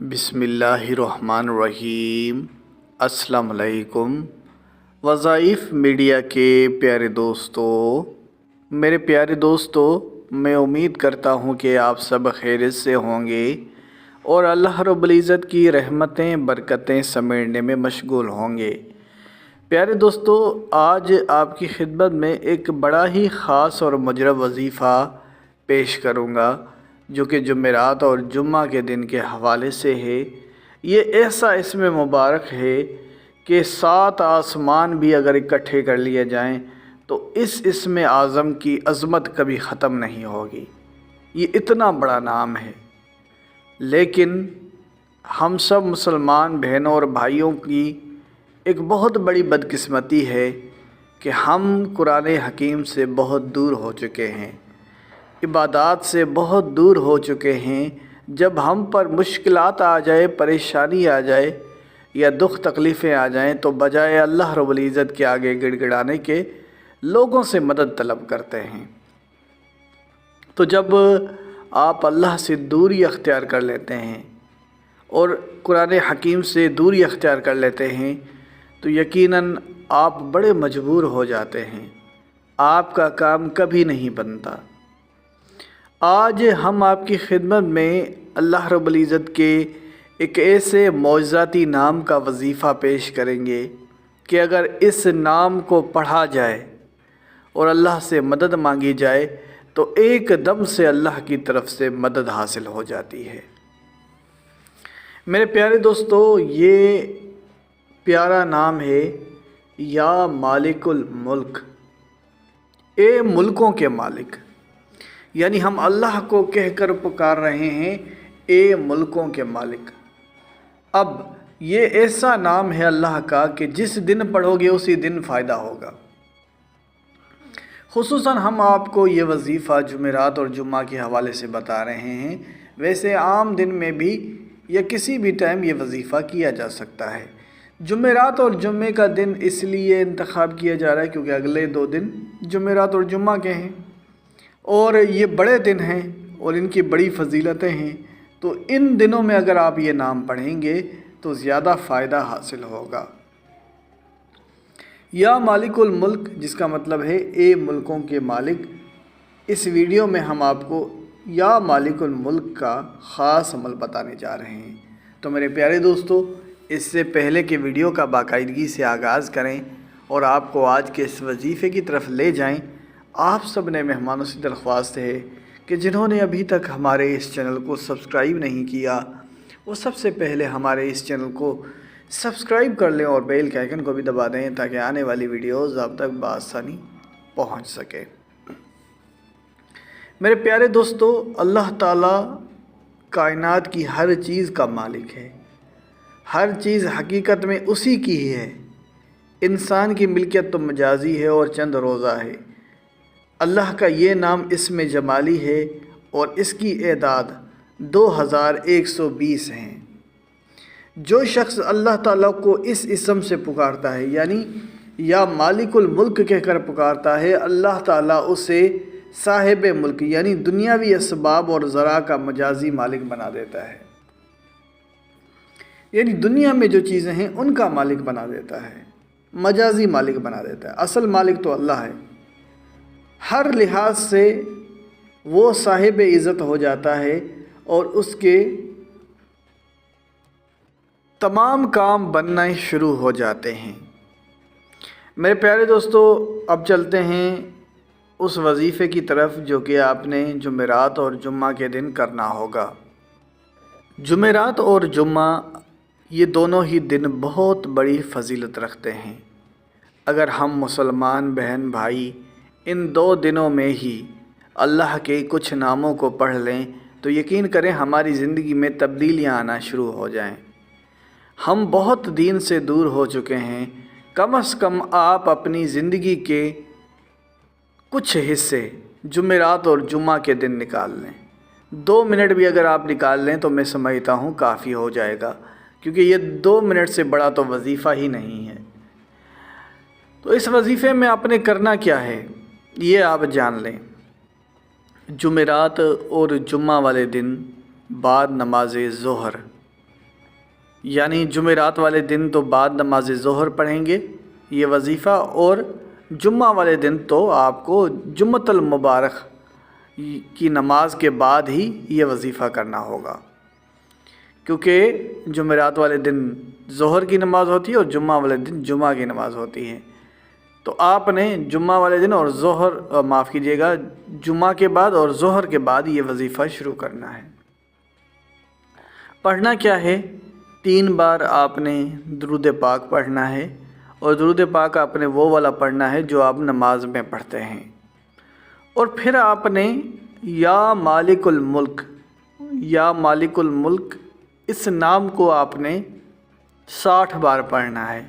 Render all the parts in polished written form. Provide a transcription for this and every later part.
بسم اللہ الرحمن الرحیم۔ السلام علیکم۔ وظائف میڈیا کے پیارے دوستو، میرے پیارے دوستو، میں امید کرتا ہوں کہ آپ سب خیریت سے ہوں گے اور اللہ رب العزت کی رحمتیں برکتیں سمیٹنے میں مشغول ہوں گے۔ پیارے دوستو، آج آپ کی خدمت میں ایک بڑا ہی خاص اور مجرب وظیفہ پیش کروں گا جو کہ جمعرات اور جمعہ کے دن کے حوالے سے ہے۔ یہ ایسا اسم مبارک ہے کہ 7 آسمان بھی اگر اکٹھے کر لیے جائیں تو اس اسم اعظم کی عظمت کبھی ختم نہیں ہوگی۔ یہ اتنا بڑا نام ہے، لیکن ہم سب مسلمان بہنوں اور بھائیوں کی ایک بہت بڑی بدقسمتی ہے کہ ہم قرآن حکیم سے بہت دور ہو چکے ہیں، عبادات سے بہت دور ہو چکے ہیں۔ جب ہم پر مشکلات آ جائے، پریشانی آ جائے یا دکھ تکلیفیں آ جائیں تو بجائے اللہ رب العزت کے آگے گڑ گڑانے کے لوگوں سے مدد طلب کرتے ہیں۔ تو جب آپ اللہ سے دوری اختیار کر لیتے ہیں اور قرآن حکیم سے دوری اختیار کر لیتے ہیں تو یقیناً آپ بڑے مجبور ہو جاتے ہیں، آپ کا کام کبھی نہیں بنتا۔ آج ہم آپ کی خدمت میں اللہ رب العزت کے ایک ایسے معجزاتی نام کا وظیفہ پیش کریں گے کہ اگر اس نام کو پڑھا جائے اور اللہ سے مدد مانگی جائے تو ایک دم سے اللہ کی طرف سے مدد حاصل ہو جاتی ہے۔ میرے پیارے دوستو، یہ پیارا نام ہے یا مالک الملک، اے ملکوں کے مالک۔ یعنی ہم اللہ کو کہہ کر پکار رہے ہیں، اے ملکوں کے مالک۔ اب یہ ایسا نام ہے اللہ کا کہ جس دن پڑھو گے اسی دن فائدہ ہوگا۔ خصوصاً ہم آپ کو یہ وظیفہ جمعرات اور جمعہ کے حوالے سے بتا رہے ہیں، ویسے عام دن میں بھی یا کسی بھی ٹائم یہ وظیفہ کیا جا سکتا ہے۔ جمعرات اور جمعے کا دن اس لیے انتخاب کیا جا رہا ہے کیونکہ اگلے 2 دن جمعرات اور جمعہ کے ہیں اور یہ بڑے دن ہیں اور ان کی بڑی فضیلتیں ہیں، تو ان دنوں میں اگر آپ یہ نام پڑھیں گے تو زیادہ فائدہ حاصل ہوگا۔ یا مالک الملک، جس کا مطلب ہے اے ملکوں کے مالک۔ اس ویڈیو میں ہم آپ کو یا مالک الملک کا خاص عمل بتانے جا رہے ہیں۔ تو میرے پیارے دوستو، اس سے پہلے کہ ویڈیو کا باقاعدگی سے آغاز کریں اور آپ کو آج کے اس وظیفے کی طرف لے جائیں، آپ سب نے مہمانوں سے درخواست ہے کہ جنہوں نے ابھی تک ہمارے اس چینل کو سبسکرائب نہیں کیا وہ سب سے پہلے ہمارے اس چینل کو سبسکرائب کر لیں اور بیل کے آئیکن کو بھی دبا دیں تاکہ آنے والی ویڈیوز آپ تک بآسانی پہنچ سکے۔ میرے پیارے دوستو، اللہ تعالیٰ کائنات کی ہر چیز کا مالک ہے، ہر چیز حقیقت میں اسی کی ہی ہے۔ انسان کی ملکیت تو مجازی ہے اور چند روزہ ہے۔ اللہ کا یہ نام اسم جمالی ہے اور اس کی اعداد 2120 ہیں۔ جو شخص اللہ تعالیٰ کو اس اسم سے پکارتا ہے، یعنی یا مالک الملک کہہ کر پکارتا ہے، اللہ تعالیٰ اسے صاحب ملک یعنی دنیاوی اسباب اور ذرا کا مجازی مالک بنا دیتا ہے۔ یعنی دنیا میں جو چیزیں ہیں ان کا مالک بنا دیتا ہے، مجازی مالک بنا دیتا ہے۔ اصل مالک تو اللہ ہے۔ ہر لحاظ سے وہ صاحب عزت ہو جاتا ہے اور اس کے تمام کام بننے شروع ہو جاتے ہیں۔ میرے پیارے دوستو، اب چلتے ہیں اس وظیفے کی طرف جو کہ آپ نے جمعرات اور جمعہ کے دن کرنا ہوگا۔ جمعرات اور جمعہ یہ دونوں ہی دن بہت بڑی فضیلت رکھتے ہیں۔ اگر ہم مسلمان بہن بھائی ان 2 دنوں میں ہی اللہ کے کچھ ناموں کو پڑھ لیں تو یقین کریں ہماری زندگی میں تبدیلیاں آنا شروع ہو جائیں۔ ہم بہت دین سے دور ہو چکے ہیں، کم از کم آپ اپنی زندگی کے کچھ حصے جمعرات اور جمعہ کے دن نکال لیں۔ 2 منٹ بھی اگر آپ نکال لیں تو میں سمجھتا ہوں کافی ہو جائے گا، کیونکہ یہ 2 منٹ سے بڑا تو وظیفہ ہی نہیں ہے۔ تو اس وظیفے میں آپ نے کرنا کیا ہے یہ آپ جان لیں۔ جمعرات اور جمعہ والے دن بعد نماز ظہر یعنی جمعرات والے دن تو بعد نماز ظہر پڑھیں گے یہ وظیفہ، اور جمعہ والے دن تو آپ کو جمعۃ المبارک کی نماز کے بعد ہی یہ وظیفہ کرنا ہوگا، کیونکہ جمعرات والے دن ظہر کی نماز ہوتی ہے اور جمعہ والے دن جمعہ کی نماز ہوتی ہے۔ تو آپ نے جمعہ والے دن اور جمعہ کے بعد اور ظہر کے بعد یہ وظیفہ شروع کرنا ہے۔ پڑھنا کیا ہے؟ 3 بار آپ نے درود پاک پڑھنا ہے، اور درود پاک آپ نے وہ والا پڑھنا ہے جو آپ نماز میں پڑھتے ہیں، اور پھر آپ نے یا مالک الملک، یا مالک الملک اس نام کو آپ نے 60 بار پڑھنا ہے،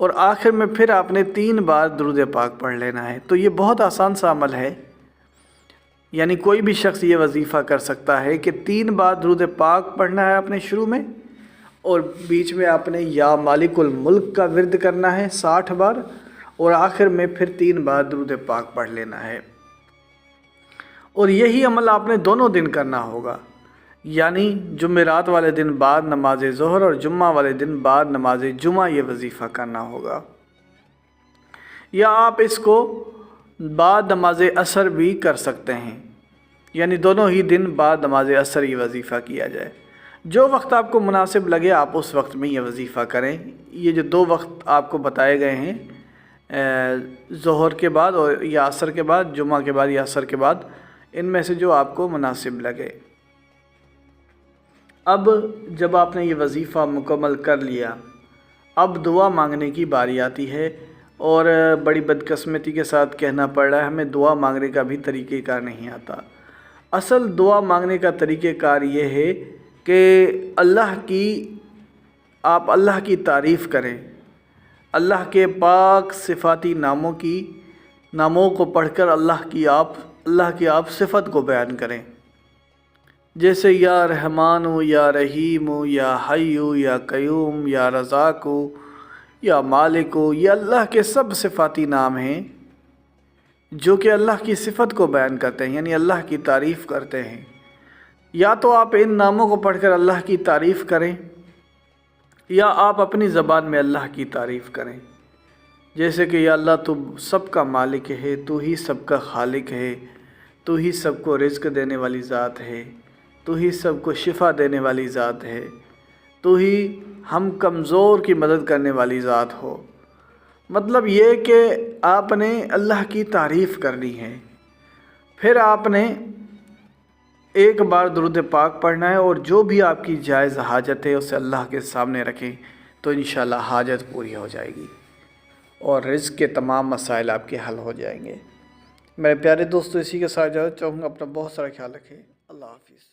اور آخر میں پھر آپ نے 3 بار درود پاک پڑھ لینا ہے۔ تو یہ بہت آسان سا عمل ہے، یعنی کوئی بھی شخص یہ وظیفہ کر سکتا ہے کہ 3 بار درود پاک پڑھنا ہے آپ نے شروع میں، اور بیچ میں آپ نے یا مالک الملک کا ورد کرنا ہے 60 بار، اور آخر میں پھر 3 بار درود پاک پڑھ لینا ہے۔ اور یہی عمل آپ نے دونوں دن کرنا ہوگا، یعنی جمعرات والے دن بعد نماز ظہر اور جمعہ والے دن بعد نماز جمعہ یہ وظیفہ کرنا ہوگا، یا آپ اس کو بعد نماز عصر بھی کر سکتے ہیں، یعنی دونوں ہی دن بعد نماز عصر یہ وظیفہ کیا جائے۔ جو وقت آپ کو مناسب لگے آپ اس وقت میں یہ وظیفہ کریں۔ یہ جو 2 وقت آپ کو بتائے گئے ہیں، ظہر کے بعد اور یا عصر کے بعد، جمعہ کے بعد یا عصر کے بعد، ان میں سے جو آپ کو مناسب لگے۔ اب جب آپ نے یہ وظیفہ مکمل کر لیا، اب دعا مانگنے کی باری آتی ہے، اور بڑی بدقسمتی کے ساتھ کہنا پڑ رہا ہے ہمیں دعا مانگنے کا بھی طریقہ کار نہیں آتا۔ اصل دعا مانگنے کا طریقہ کار یہ ہے کہ آپ اللہ کی تعریف کریں، اللہ کے پاک صفاتی ناموں کو پڑھ کر اللہ کی آپ صفت کو بیان کریں، جیسے یا رحمان ہو، یا رحیم ہو، یا حی ہو، یا قیوم، یا رزاق ہو، یا مالک ہو۔ یہ اللہ کے سب صفاتی نام ہیں جو کہ اللہ کی صفت کو بیان کرتے ہیں، یعنی اللہ کی تعریف کرتے ہیں۔ یا تو آپ ان ناموں کو پڑھ کر اللہ کی تعریف کریں، یا آپ اپنی زبان میں اللہ کی تعریف کریں، جیسے کہ یا اللہ تو سب کا مالک ہے، تو ہی سب کا خالق ہے، تو ہی سب کو رزق دینے والی ذات ہے، تو ہی سب کو شفا دینے والی ذات ہے، تو ہی ہم کمزور کی مدد کرنے والی ذات ہو۔ مطلب یہ کہ آپ نے اللہ کی تعریف کرنی ہے، پھر آپ نے 1 بار درود پاک پڑھنا ہے، اور جو بھی آپ کی جائز حاجت ہے اسے اللہ کے سامنے رکھیں، تو انشاءاللہ حاجت پوری ہو جائے گی اور رزق کے تمام مسائل آپ کے حل ہو جائیں گے۔ میرے پیارے دوستو، اسی کے ساتھ اجازت چاہوں گا، اپنا بہت سارا خیال رکھیں۔ اللہ حافظ۔